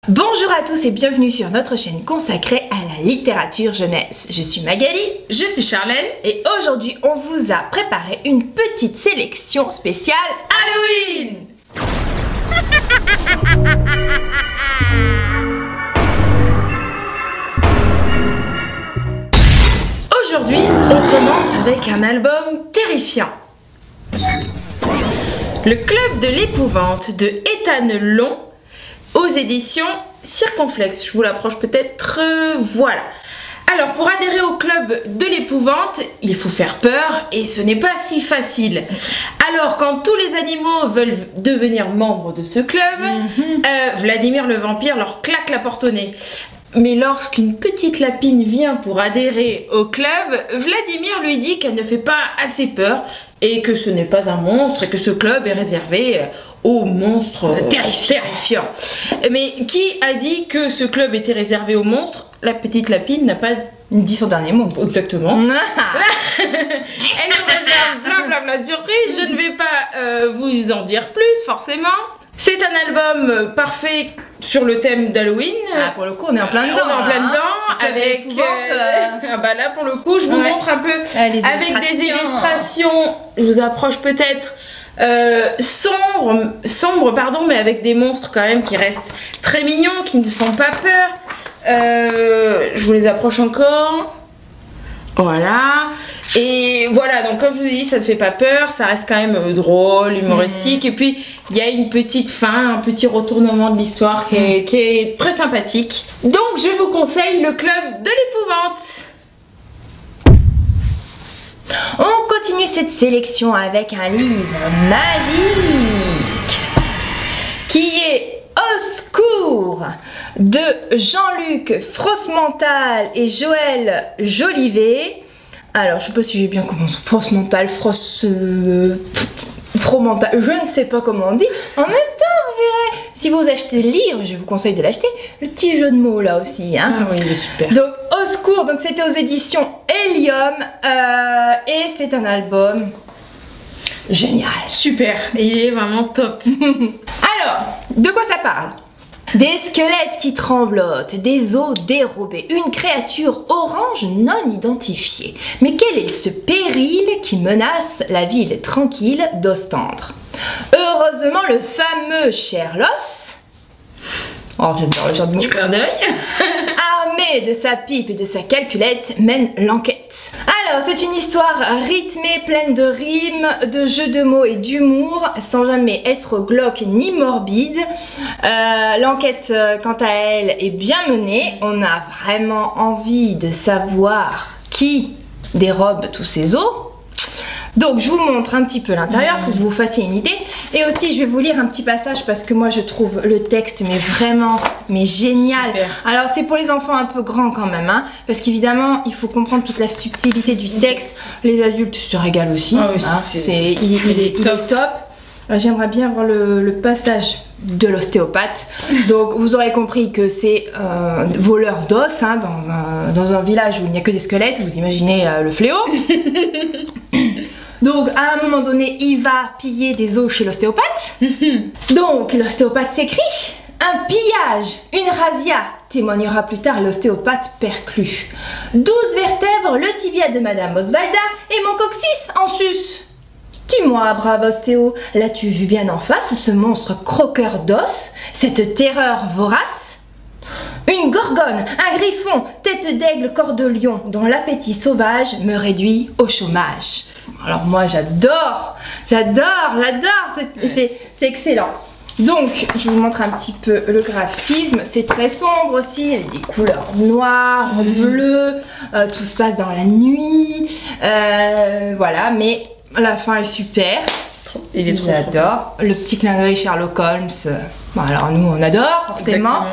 Bonjour à tous et bienvenue sur notre chaîne consacrée à la littérature jeunesse. Je suis Magali, je suis Charlène et aujourd'hui on vous a préparé une petite sélection spéciale Halloween. Aujourd'hui on commence avec un album terrifiant. Le Club de l'épouvante de Ethan Long aux éditions Circonflexe. Je vous l'approche peut-être, voilà. Alors pour adhérer au Club de l'épouvante, il faut faire peur et ce n'est pas si facile. Alors quand tous les animaux veulent devenir membres de ce club, Vladimir le vampire leur claque la porte au nez. Mais lorsqu'une petite lapine vient pour adhérer au club, Vladimir lui dit qu'elle ne fait pas assez peur et que ce n'est pas un monstre et que ce club est réservé aux monstres terrifiants. Mais qui a dit que ce club était réservé aux monstres? La petite lapine n'a pas dit son dernier mot. Exactement. Elle nous réserve plein de surprises. Je ne vais pas vous en dire plus, forcément. C'est un album parfait sur le thème d'Halloween. Ah, pour le coup, on est en plein dedans. On est en plein dedans avec. Ah bah là, pour le coup, je vous montre un peu avec des illustrations. Je vous approche peut-être sombre, pardon, mais avec des monstres quand même qui restent très mignons, qui ne font pas peur. Je vous les approche encore. Voilà. Et voilà, donc comme je vous ai dit, ça ne fait pas peur, ça reste quand même drôle, humoristique. Et puis, il y a une petite fin, un petit retournement de l'histoire qui est très sympathique. Donc, je vous conseille le Club de l'épouvante. On continue cette sélection avec un livre magique qui est Au secours de Jean-Luc Frostmental et Joël Jolivet. Alors, je sais pas si j'ai bien commencé. Frostmental, Fromental, je ne sais pas comment on dit. En même temps, vous verrez, si vous achetez le livre, je vous conseille de l'acheter. Le petit jeu de mots là aussi. Hein. Ah oui, il est super. Donc, Au secours, donc c'était aux éditions Helium et c'est un album génial. Super, il est vraiment top. Alors, de quoi ça parle? Des squelettes qui tremblotent, des os dérobés, une créature orange non identifiée. Mais quel est ce péril qui menace la ville tranquille d'Ostendre? Heureusement, le fameux Sherlock, oh j'aime bien le genre de mots, armé de sa pipe et de sa calculette, mène l'enquête. Alors, c'est une histoire rythmée, pleine de rimes, de jeux de mots et d'humour, sans jamais être glauque ni morbide. L'enquête, quant à elle, est bien menée. On a vraiment envie de savoir qui dérobe tous ces os. Donc je vous montre un petit peu l'intérieur pour que vous fassiez une idée. Et aussi je vais vous lire un petit passage parce que moi je trouve le texte mais génial. Super. Alors c'est pour les enfants un peu grands quand même, hein, parce qu'évidemment il faut comprendre toute la subtilité du texte. Les adultes se régalent aussi. Ah oui, hein, il est top. J'aimerais bien voir le passage de l'ostéopathe. Donc vous aurez compris que c'est voleur d'os, hein, dans un village où il n'y a que des squelettes. Vous imaginez le fléau. Donc à un moment donné, il va piller des os chez l'ostéopathe. Donc l'ostéopathe s'écrie: un pillage, une razzia, témoignera plus tard l'ostéopathe perclus. 12 vertèbres, le tibia de Madame Osvalda et mon coccyx en sus. Dis-moi, brave ostéo, l'as-tu vu bien en face, ce monstre croqueur d'os, cette terreur vorace? Une gorgone, un griffon, tête d'aigle, corps de lion, dont l'appétit sauvage me réduit au chômage. Alors moi j'adore, c'est excellent. Donc je vous montre un petit peu le graphisme, c'est très sombre aussi, il y a des couleurs noires, bleues, tout se passe dans la nuit, voilà, mais la fin est super. J'adore. Le petit clin d'œil Sherlock Holmes. Bon, alors nous on adore forcément.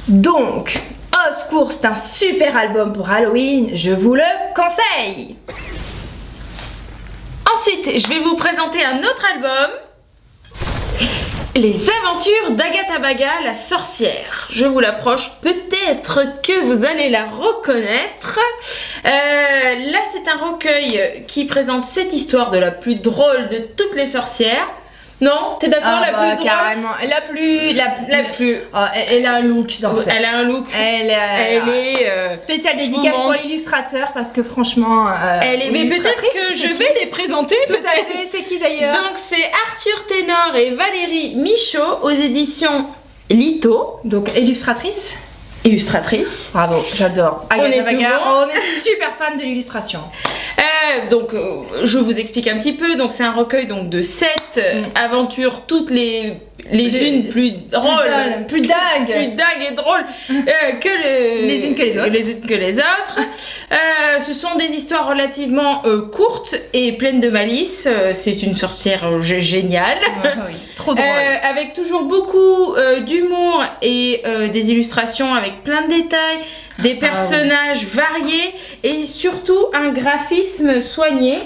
Donc, Au secours, c'est un super album pour Halloween. Je vous le conseille. Ensuite, je vais vous présenter un autre album. Les aventures d'Agatha Baga, la sorcière. Je vous l'approche, peut-être que vous allez la reconnaître. Là, c'est un recueil qui présente cette histoire de la plus drôle de toutes les sorcières. Non, t'es d'accord, la plus drôle? Carrément. La plus. Oh, elle a un look d'enfer. Elle a un look. Elle est spéciale dédicace pour l'illustrateur parce que franchement. Mais peut-être que je vais les présenter. Tout à fait. C'est qui d'ailleurs? Donc c'est Arthur Ténor et Valérie Michaud aux éditions Lito. Donc illustratrice. Bravo, j'adore. On est super fan de l'illustration. Donc je vous explique un petit peu. Donc c'est un recueil donc de 7 aventures, toutes les unes plus drôles, plus dingues et drôles que les unes que les autres. Ce sont des histoires relativement courtes et pleines de malice. C'est une sorcière géniale. Oui, trop drôle. Avec toujours beaucoup d'humour et des illustrations avec plein de détails, des personnages variés et surtout un graphisme soigné.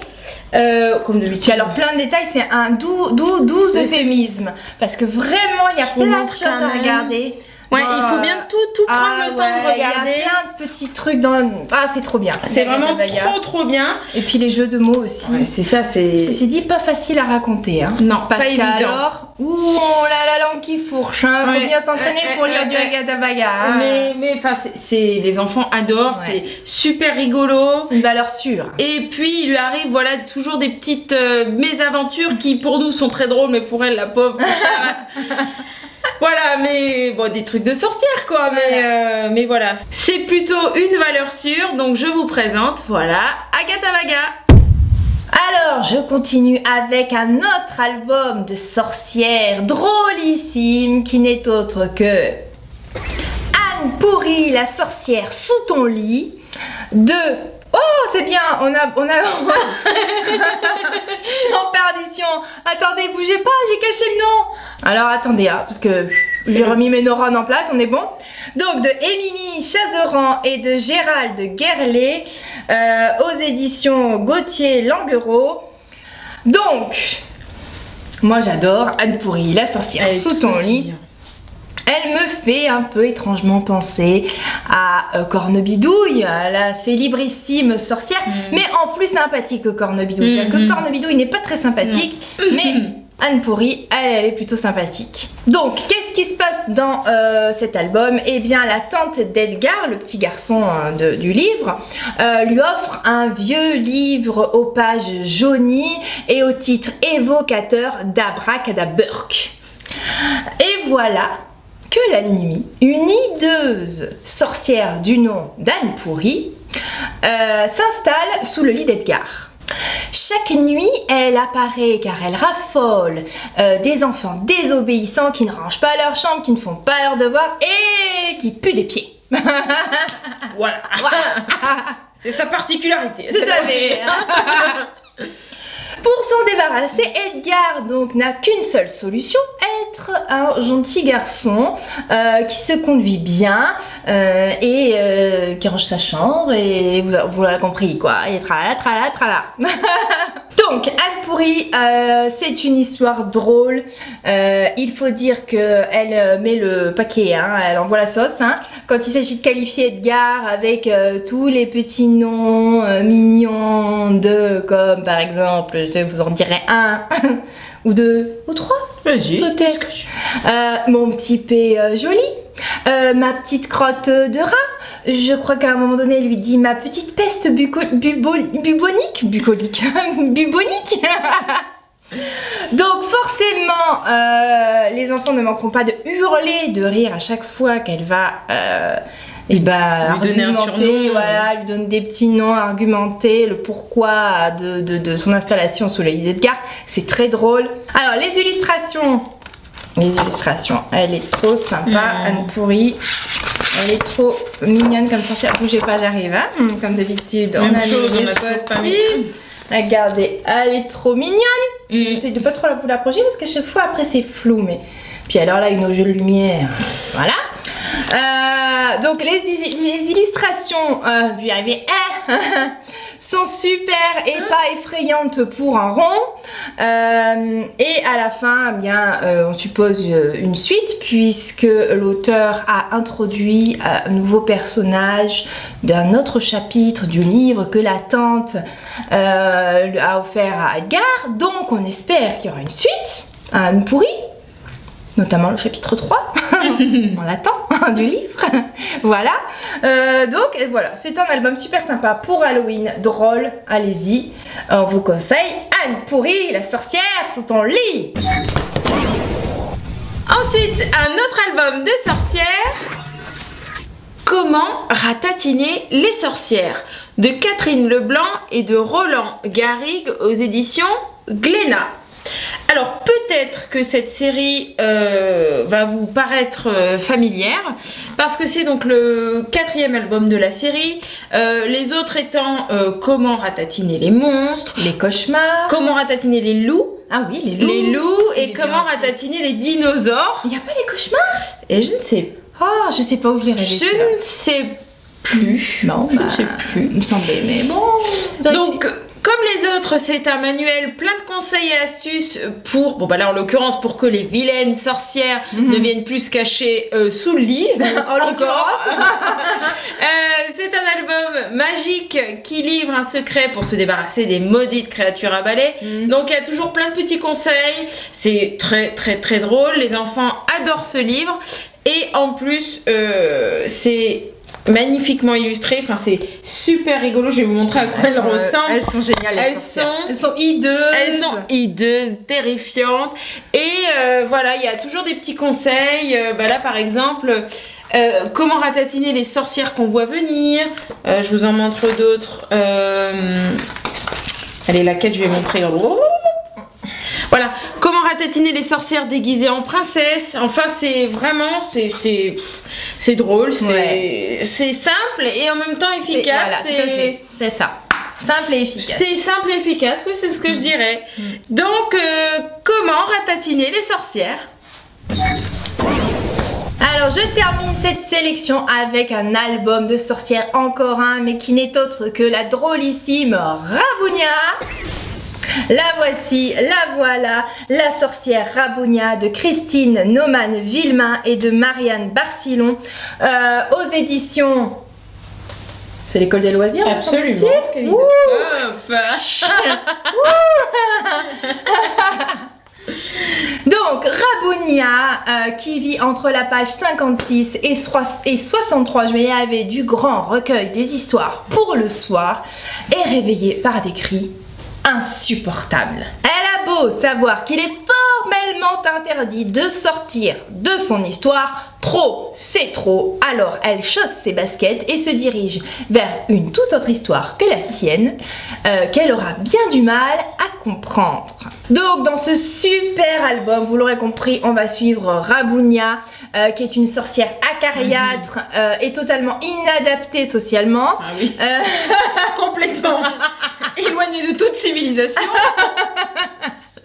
Comme d'habitude. Alors plein de détails, c'est un doux euphémisme parce que vraiment il y a plein de choses à regarder. Ouais, il faut bien tout prendre le temps de regarder. Il y a plein de petits trucs dans. Ah, c'est trop bien. C'est vraiment trop bien. Et puis les jeux de mots aussi. Ouais, c'est ça, c'est. Ceci dit, pas facile à raconter. Hein. Non, pas évident. Alors, la langue qui fourche. Hein. Faut bien s'entraîner pour lire du Agatha Baga. Hein. Mais enfin, les enfants adorent. C'est super rigolo. Une valeur sûre. Et puis il lui arrive, voilà, toujours des petites mésaventures qui pour nous sont très drôles, mais pour elle, la pauvre. Voilà, mais bon, des trucs de sorcière quoi, voilà. Mais voilà, c'est plutôt une valeur sûre, donc je vous présente, voilà, Agatha Baga. Alors, je continue avec un autre album de sorcières drôlissime qui n'est autre que Anne Pourrie, la sorcière sous ton lit de... Oh, c'est bien, on a... Je suis en perdition. Attendez, bougez pas, j'ai caché le nom. Alors, attendez, parce que j'ai remis mes neurones en place, on est bon. Donc, de Émilie Chazeran et de Gérald Guerlet aux éditions Gauthier-Languereau. Donc, moi j'adore Anne Pourrie, la sorcière sous ton lit. Elle me fait un peu étrangement penser à Cornebidouille, à la célébrissime sorcière, mais en plus sympathique que Cornebidouille. Bien que Cornebidouille n'est pas très sympathique, mais Anne Pourrie, elle est plutôt sympathique. Donc, qu'est-ce qui se passe dans cet album? Eh bien, la tante d'Edgar, le petit garçon du livre, lui offre un vieux livre aux pages jaunies et au titre évocateur d'Abracadaburk. Et voilà que la nuit, une hideuse sorcière du nom d'Anne Pourrie s'installe sous le lit d'Edgar. Chaque nuit, elle apparaît car elle raffole des enfants désobéissants qui ne rangent pas leur chambre, qui ne font pas leurs devoirs et qui puent des pieds. Voilà. C'est sa particularité. Tout à fait. Pour s'en débarrasser, Edgar donc n'a qu'une seule solution, être un gentil garçon qui se conduit bien et qui range sa chambre et vous l'avez compris quoi, et tralala tralala tralala. Donc Anne Pourrie, c'est une histoire drôle. Il faut dire qu'elle met le paquet, hein, elle envoie la sauce. Hein, quand il s'agit de qualifier Edgar avec tous les petits noms mignons de, comme par exemple, je vous en dirai un ou deux ou trois. Vas-y. Peut-être. Mon petit P joli. Ma petite crotte de rat. Je crois qu'à un moment donné, elle lui dit ma petite peste bubonique. Donc forcément, les enfants ne manqueront pas de hurler, de rire à chaque fois qu'elle va lui donner un surnom. Voilà, lui donner des petits noms, argumenter le pourquoi de son installation sous le lit d'Edgar. C'est très drôle. Alors les illustrations, elle est trop sympa, Anne Pourrie. Elle est trop mignonne comme sorcière. Bougez pas, j'arrive, hein, comme d'habitude. Même chose, on a toujours pas mis. Regardez, elle est trop mignonne. J'essaie de pas trop vous l'approcher parce qu'à chaque fois après c'est flou, mais puis alors là une jeu de lumière, voilà. Donc les illustrations, vous y arrivez, sont super et pas effrayantes pour un rond. Et à la fin, eh bien, on suppose une suite puisque l'auteur a introduit un nouveau personnage d'un autre chapitre du livre que la tante a offert à Edgar. Donc on espère qu'il y aura une suite. pourries, notamment le chapitre 3, on l'attend, du livre, voilà. Donc voilà, c'est un album super sympa pour Halloween, drôle, allez-y. On vous conseille Anne Pourrie, la sorcière sous ton lit. Ensuite, un autre album de sorcières, Comment ratatiner les sorcières, de Catherine Leblanc et de Roland Garrigue aux éditions Glénat. Alors peut-être que cette série va vous paraître familière parce que c'est donc le 4e album de la série, les autres étant Comment ratatiner les monstres, les cauchemars, Comment ratatiner les loups, ah oui les loups et Comment ratatiner les dinosaures. Il n'y a pas les cauchemars? Et je ne sais pas. Ah, je sais pas où je l'ai rêvé. Je ne sais plus. Non, je ne sais plus. Il me semblait, mais bon. Donc, comme les autres, c'est un manuel plein de conseils et astuces pour, bon bah là en l'occurrence, pour que les vilaines sorcières ne viennent plus se cacher sous le lit. Encore. C'est un album magique qui livre un secret pour se débarrasser des maudites créatures à balai. Donc il y a toujours plein de petits conseils. C'est très très très drôle. Les enfants adorent ce livre. Et en plus, c'est magnifiquement illustré, enfin c'est super rigolo, je vais vous montrer à quoi elles ressemblent. Elles sont géniales, elles sont hideuses. Elles sont hideuses, terrifiantes. Et voilà, il y a toujours des petits conseils. Là par exemple, comment ratatiner les sorcières qu'on voit venir. Je vous en montre d'autres. Allez, laquelle je vais montrer. Voilà, comment ratatiner les sorcières déguisées en princesse. Enfin, c'est vraiment, c'est drôle, c'est simple et en même temps efficace. Voilà, c'est ça, simple et efficace. C'est simple et efficace, oui, c'est ce que je dirais. Donc, comment ratatiner les sorcières? Alors je termine cette sélection avec un album de sorcières, encore un, mais qui n'est autre que la drôlissime Rabounia. La voici, la voilà, la sorcière Rabounia de Christine Naumann-Villemain et de Marianne Barcillon aux éditions... C'est l'école des loisirs? Absolument. Quelle idée Donc Rabounia qui vit entre la page 56 et 63, je vais y arriver, du grand recueil des histoires pour le soir, est réveillée par des cris insupportables. Elle a beau savoir qu'il est formellement interdit de sortir de son histoire, trop c'est trop, alors elle chausse ses baskets et se dirige vers une toute autre histoire que la sienne, qu'elle aura bien du mal à comprendre. Donc dans ce super album, vous l'aurez compris, on va suivre Rabounia, qui est une sorcière acariâtre et totalement inadaptée socialement. Ah oui. Complètement éloignée de toute civilisation.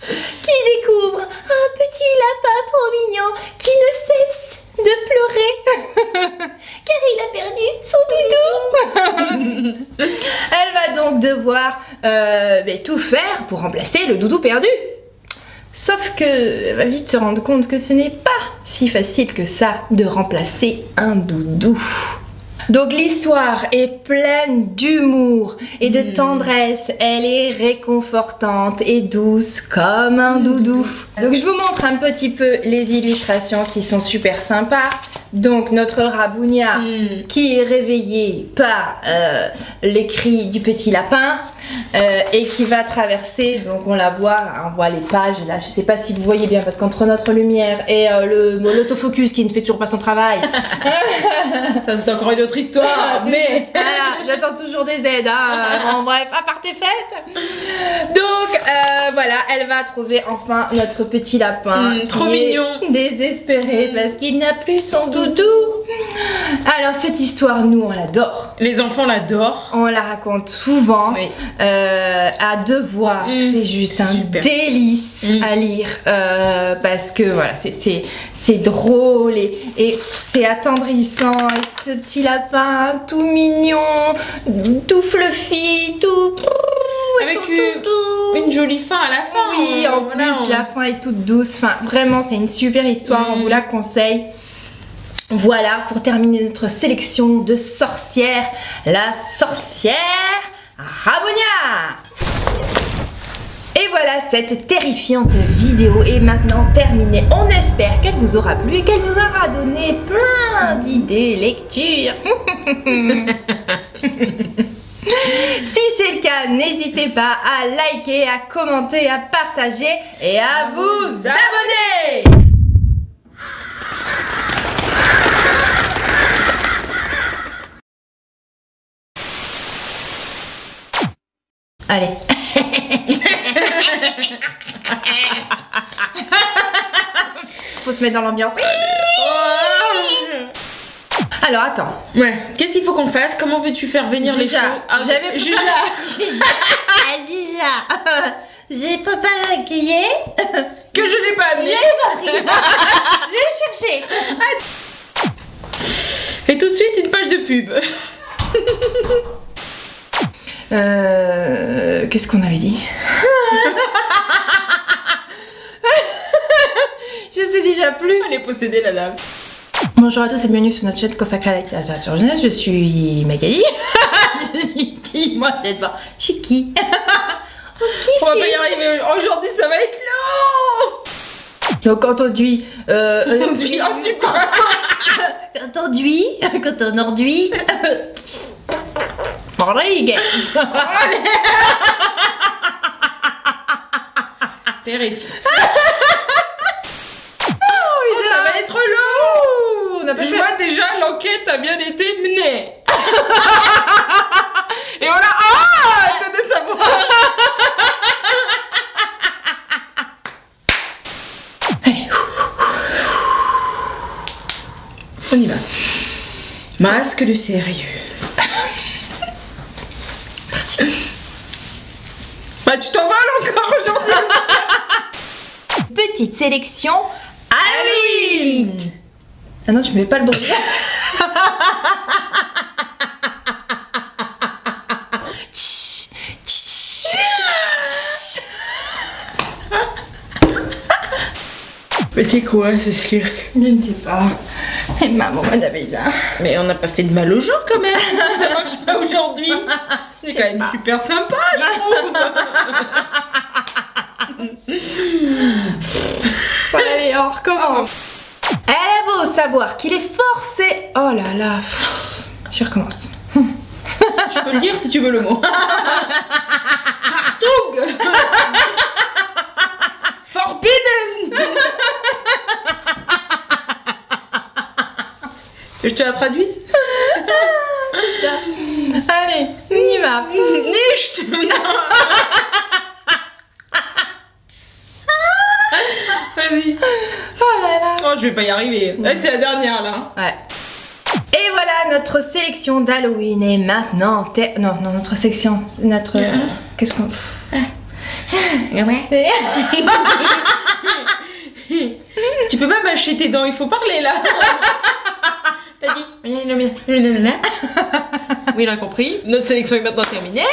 Qui découvre un petit lapin trop mignon qui ne cesse de pleurer car il a perdu son doudou. Elle va donc devoir tout faire pour remplacer le doudou perdu. Sauf que elle va vite se rendre compte que ce n'est pas si facile que ça de remplacer un doudou. Donc l'histoire est pleine d'humour et de tendresse, elle est réconfortante et douce comme un doudou. Donc je vous montre un petit peu les illustrations qui sont super sympas. Donc notre Rabounia qui est réveillée par les cris du petit lapin et qui va traverser, donc on voit les pages là, je sais pas si vous voyez bien parce qu'entre notre lumière et l'autofocus qui ne fait toujours pas son travail. Ça c'est encore une autre histoire, mais voilà, j'attends toujours des aides, hein. Bon, bref, à part tes fêtes. Donc voilà, elle va trouver enfin notre petit lapin trop mignon, désespéré parce qu'il n'a plus son doudou. Alors cette histoire, nous on l'adore. Les enfants l'adorent. On la raconte souvent, oui. À deux voix. C'est juste un délice à lire parce que voilà, c'est drôle et c'est attendrissant. Et ce petit lapin tout mignon, tout fluffy, tout... Avec une jolie fin à la fin. Oui, en plus la fin est toute douce. Enfin, vraiment, c'est une super histoire, on vous la conseille. Voilà, pour terminer notre sélection de sorcières, la sorcière Rabounia. Et voilà, cette terrifiante vidéo est maintenant terminée. On espère qu'elle vous aura plu et qu'elle nous aura donné plein d'idées lecture. Si c'est le cas, n'hésitez pas à liker, à commenter, à partager et à vous abonner. Allez. Faut se mettre dans l'ambiance. Alors attends. Ouais. Qu'est-ce qu'il faut qu'on fasse? Comment veux-tu faire venir les chevaux? J'avais Juja. J'ai pas maquillé. Que je n'ai pas amené. Je l'ai pas pris. Je vais le chercher. Et tout de suite une page de pub. Qu'est-ce qu'on avait dit? Je sais déjà plus. Elle est possédée la dame. Bonjour à tous et bienvenue sur notre chaîne consacrée à la littérature jeunesse. Je suis Magali. Je suis qui? Moi, peut-être pas. Je suis qui? On va pas y arriver. Aujourd'hui, ça va être long. Donc, quand on dit. Quand on enduit. Rodriguez. Père et fils. Ça va être long. Je vois déjà l'enquête a bien été menée. Et voilà. Ah, t'as de savoir. Allez. On y va. Masque de sérieux. Bah tu t'envoles encore aujourd'hui. Petite sélection Halloween. Ah non, tu mets pas le bon. Mais c'est quoi ce cirque? Je ne sais pas. Et maman, madame Elsa. Mais on n'a pas fait de mal aux gens quand même. Ça marche pas aujourd'hui. C'est quand même super sympa, je trouve. Bon, allez, on recommence. Elle a beau savoir qu'il est forcé. Oh là là. Je recommence. Je peux le dire si tu veux le mot. Hartung. Forbidden. Tu veux que je te la traduise? Allez, on y va. Nicht. Vas-y. Oh là là. Oh, je vais pas y arriver. Là, c'est la dernière, là. Ouais. Et voilà, notre sélection d'Halloween est maintenant non, notre section, notre... Qu'est-ce qu'on... Tu peux pas mâcher tes dents, il faut parler, là. T'as dit. Oui, on a compris. Notre sélection est maintenant terminée.